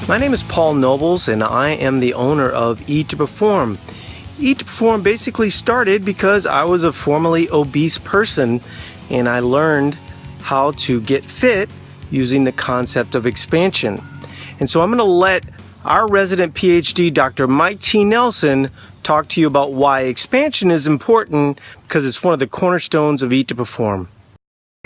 My name is Paul Nobles, and I am the owner of Eat to Perform. Eat to Perform basically started because I was a formerly obese person, and I learned how to get fit using the concept of expansion. And so I'm going to let our resident PhD, Dr. Mike T. Nelson, talk to you about why expansion is important, because it's one of the cornerstones of Eat to Perform.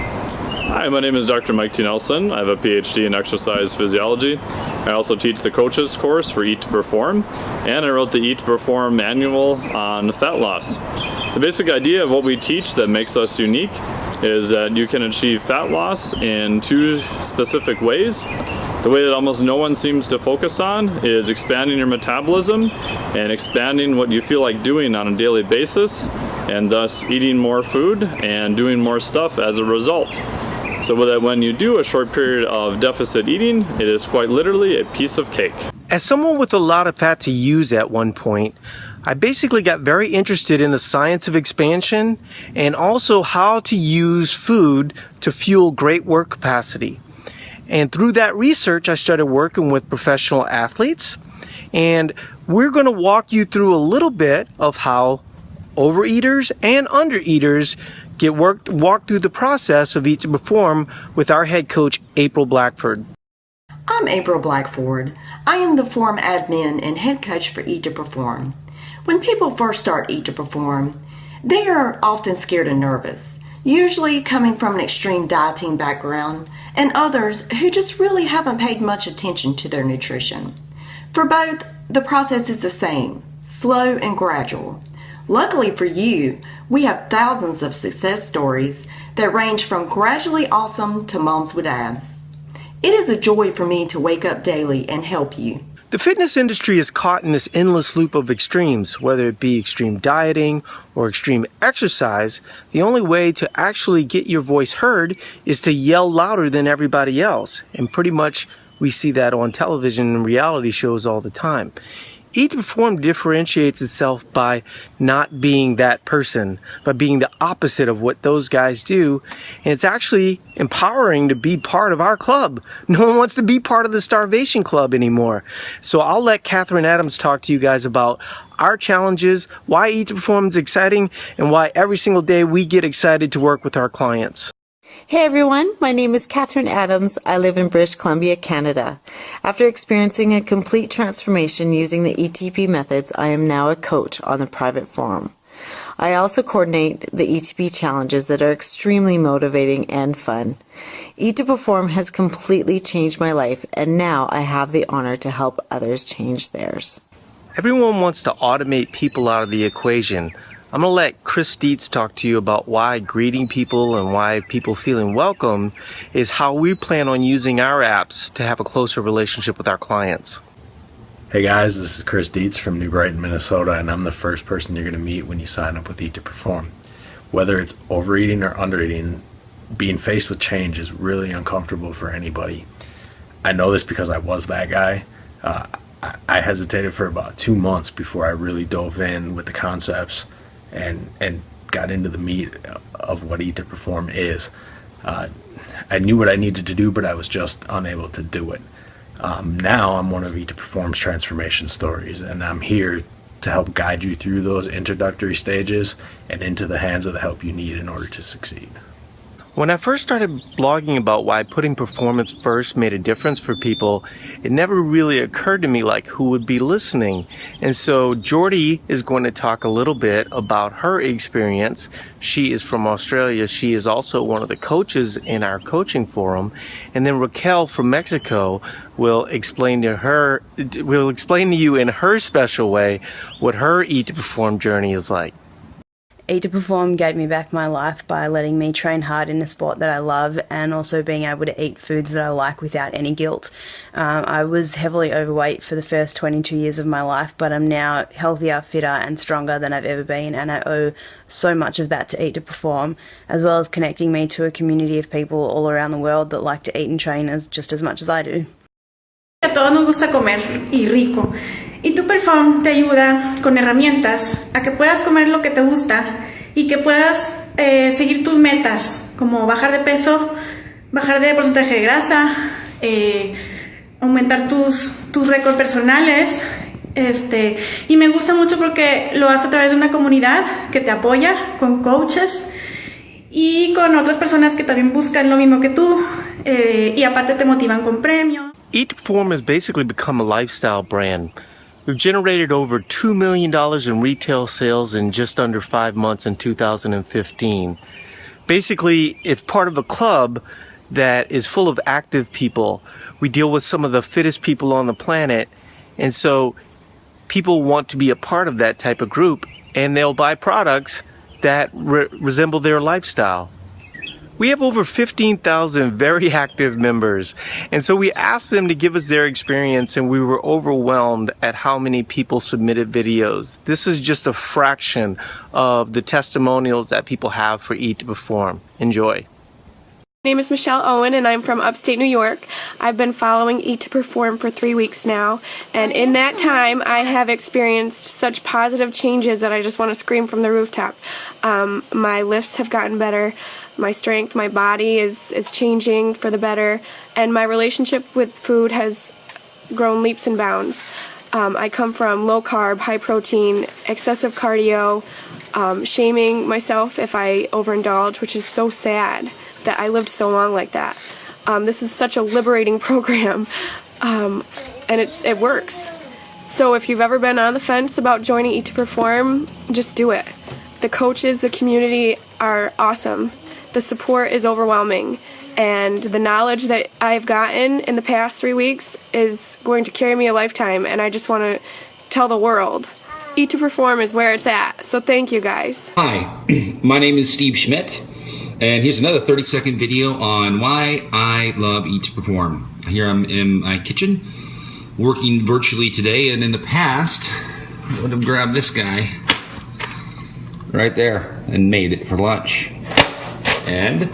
Hi, my name is Dr. Mike T. Nelson. I have a PhD in exercise physiology. I also teach the coaches course for Eat to Perform, and I wrote the Eat to Perform manual on fat loss. The basic idea of what we teach that makes us unique is that you can achieve fat loss in two specific ways. The way that almost no one seems to focus on is expanding your metabolism and expanding what you feel like doing on a daily basis, and thus eating more food and doing more stuff as a result. So that when you do a short period of deficit eating, it is quite literally a piece of cake. As someone with a lot of fat to use at one point, I basically got very interested in the science of expansion and also how to use food to fuel great work capacity. And through that research, I started working with professional athletes, and we're going to walk you through a little bit of how overeaters and undereaters walk through the process of Eat to Perform with our head coach, April Blackford. I'm April Blackford. I am the form admin and head coach for Eat to Perform. When people first start Eat to Perform, they are often scared and nervous, usually coming from an extreme dieting background, and others who just really haven't paid much attention to their nutrition. For both, the process is the same, slow and gradual. Luckily for you, we have thousands of success stories that range from gradually awesome to moms with abs. It is a joy for me to wake up daily and help you. The fitness industry is caught in this endless loop of extremes, whether it be extreme dieting or extreme exercise. The only way to actually get your voice heard is to yell louder than everybody else. And pretty much we see that on television and reality shows all the time. Eat to Perform differentiates itself by not being that person, but being the opposite of what those guys do. And it's actually empowering to be part of our club. No one wants to be part of the starvation club anymore. So I'll let Catherine Adams talk to you guys about our challenges, why Eat to Perform is exciting, and why every single day we get excited to work with our clients. Hey everyone, my name is Catherine Adams. I live in British Columbia, Canada. After experiencing a complete transformation using the ETP methods, I am now a coach on the private forum. I also coordinate the ETP challenges that are extremely motivating and fun. Eat to Perform has completely changed my life, and now I have the honor to help others change theirs. Everyone wants to automate people out of the equation. I'm going to let Chris Dietz talk to you about why greeting people and why people feeling welcome is how we plan on using our apps to have a closer relationship with our clients. Hey guys, this is Chris Dietz from New Brighton, Minnesota, and I'm the first person you're going to meet when you sign up with Eat to Perform. Whether it's overeating or undereating, being faced with change is really uncomfortable for anybody. I know this because I was that guy. I hesitated for about 2 months before I really dove in with the concepts and got into the meat of what Eat to Perform is. I knew what I needed to do, but I was just unable to do it. Now I'm one of Eat to Perform's transformation stories, and I'm here to help guide you through those introductory stages and into the hands of the help you need in order to succeed. When I first started blogging about why putting performance first made a difference for people, it never really occurred to me like who would be listening. And so Jordy is going to talk a little bit about her experience. She is from Australia. She is also one of the coaches in our coaching forum. And then Raquel from Mexico will explain to you in her special way what her Eat to Perform journey is like. Eat to Perform gave me back my life by letting me train hard in a sport that I love, and also being able to eat foods that I like without any guilt. I was heavily overweight for the first 22 years of my life, but I'm now healthier, fitter and stronger than I've ever been, and I owe so much of that to Eat to Perform, as well as connecting me to a community of people all around the world that like to eat and train just as much as I do. A todos nos gusta comer y rico. Y tu Perform te ayuda con herramientas a que puedas comer lo que te gusta y que puedas seguir tus metas, como bajar de peso, bajar de porcentaje de grasa, aumentar tus récords personales. Y me gusta mucho porque lo haces a través de una comunidad que te apoya con coaches y con otras personas que también buscan lo mismo que tú, y aparte te motivan con premios. Eat to Perform has basically become a lifestyle brand. We've generated over $2 million in retail sales in just under 5 months in 2015. Basically, it's part of a club that is full of active people. We deal with some of the fittest people on the planet, and so people want to be a part of that type of group, and they'll buy products that resemble their lifestyle. We have over 15,000 very active members, and so we asked them to give us their experience, and we were overwhelmed at how many people submitted videos. This is just a fraction of the testimonials that people have for Eat to Perform. Enjoy. My name is Michele Owen, and I'm from upstate New York. I've been following Eat to Perform for 3 weeks now, and in that time I have experienced such positive changes that I just want to scream from the rooftop. My lifts have gotten better, my strength, my body is changing for the better, and my relationship with food has grown leaps and bounds. I come from low carb, high protein, excessive cardio, shaming myself if I overindulge, which is so sad that I lived so long like that. This is such a liberating program, and it works. So if you've ever been on the fence about joining Eat to Perform, just do it. The coaches, the community are awesome. The support is overwhelming, and the knowledge that I've gotten in the past 3 weeks is going to carry me a lifetime, and I just want to tell the world, Eat to Perform is where it's at. So thank you guys. Hi, my name is Steve Schmidt, and here's another 30-second video on why I love Eat to Perform. Here I'm in my kitchen, working virtually today, and in the past, I would have grabbed this guy right there and made it for lunch. And,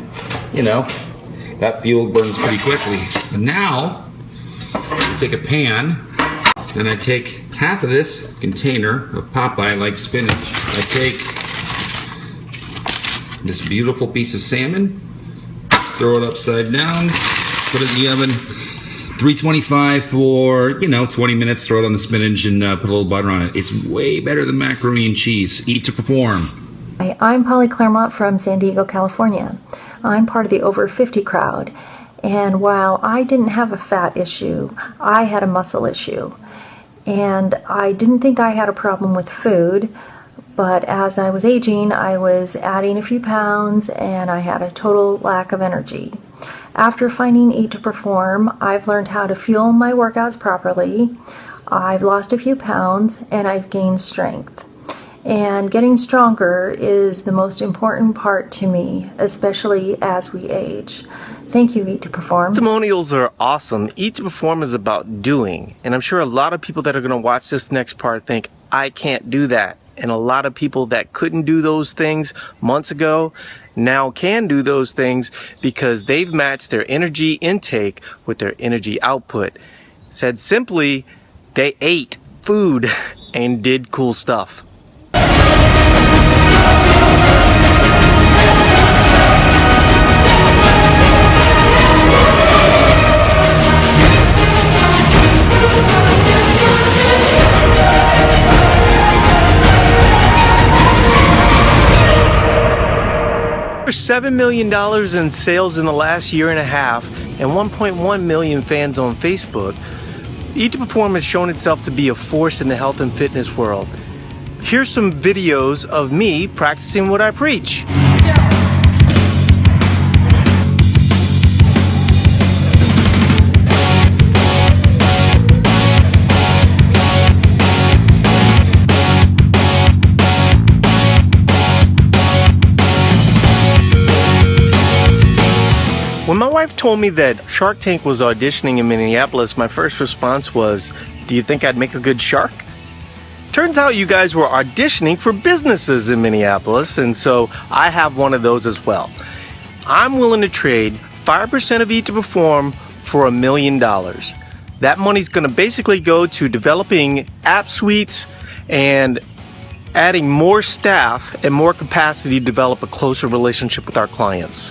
you know, that fuel burns pretty quickly. But now, I take a pan, and I take half of this container of Popeye-like spinach. I take this beautiful piece of salmon, throw it upside down, put it in the oven, 325 for, 20 minutes, throw it on the spinach and put a little butter on it. It's way better than macaroni and cheese. Eat to Perform. Hi, I'm Polly Claremont from San Diego, California. I'm part of the over 50 crowd, and while I didn't have a fat issue, I had a muscle issue. And I didn't think I had a problem with food, but as I was aging, I was adding a few pounds and I had a total lack of energy. After finding Eat to Perform, I've learned how to fuel my workouts properly. I've lost a few pounds and I've gained strength. And getting stronger is the most important part to me, especially as we age. Thank you, Eat to Perform. Testimonials are awesome. Eat to Perform is about doing. And I'm sure a lot of people that are going to watch this next part think, I can't do that. And a lot of people that couldn't do those things months ago now can do those things because they've matched their energy intake with their energy output. Said simply, they ate food and did cool stuff. $7 million in sales in the last year and a half and 1.1 million fans on Facebook, Eat to Perform has shown itself to be a force in the health and fitness world. Here's some videos of me practicing what I preach. When my wife told me that Shark Tank was auditioning in Minneapolis, my first response was, do you think I'd make a good shark? Turns out you guys were auditioning for businesses in Minneapolis, and so I have one of those as well. I'm willing to trade 5% of Eat to Perform for $1 million. That money's going to basically go to developing app suites and adding more staff and more capacity to develop a closer relationship with our clients.